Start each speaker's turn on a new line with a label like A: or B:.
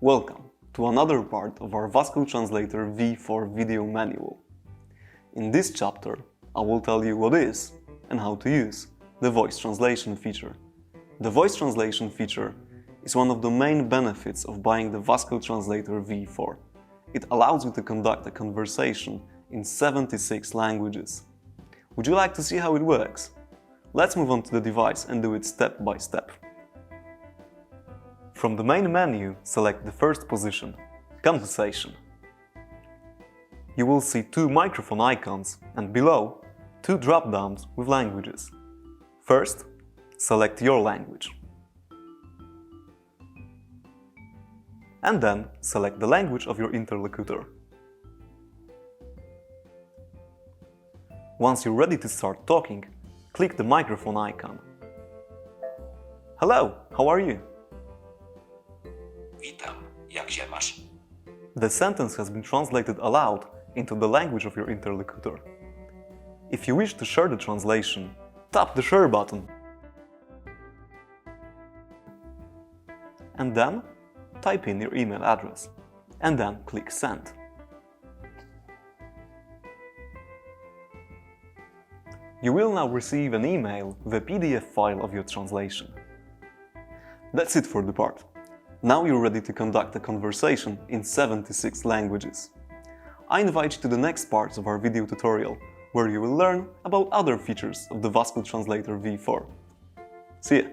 A: Welcome to another part of our Vasco Translator V4 video manual. In this chapter, I will tell you what is and how to use the voice translation feature. The voice translation feature is one of the main benefits of buying the Vasco Translator V4. It allows you to conduct a conversation in 76 languages. Would you like to see how it works? Let's move on to the device and do it step by step. From the main menu, select the first position, Conversation. You will see two microphone icons and below, two drop-downs with languages. First, select your language. And then select the language of your interlocutor. Once you're ready to start talking, click the microphone icon. Hello, how are you?
B: Witam, jak się masz?
A: The sentence has been translated aloud into the language of your interlocutor. If you wish to share the translation, tap the share button. And then type in your email address. And then click Send. You will now receive an email with a PDF file of your translation. That's it for the part. Now you're ready to conduct a conversation in 76 languages. I invite you to the next parts of our video tutorial, where you will learn about other features of the Vasco Translator V4. See ya!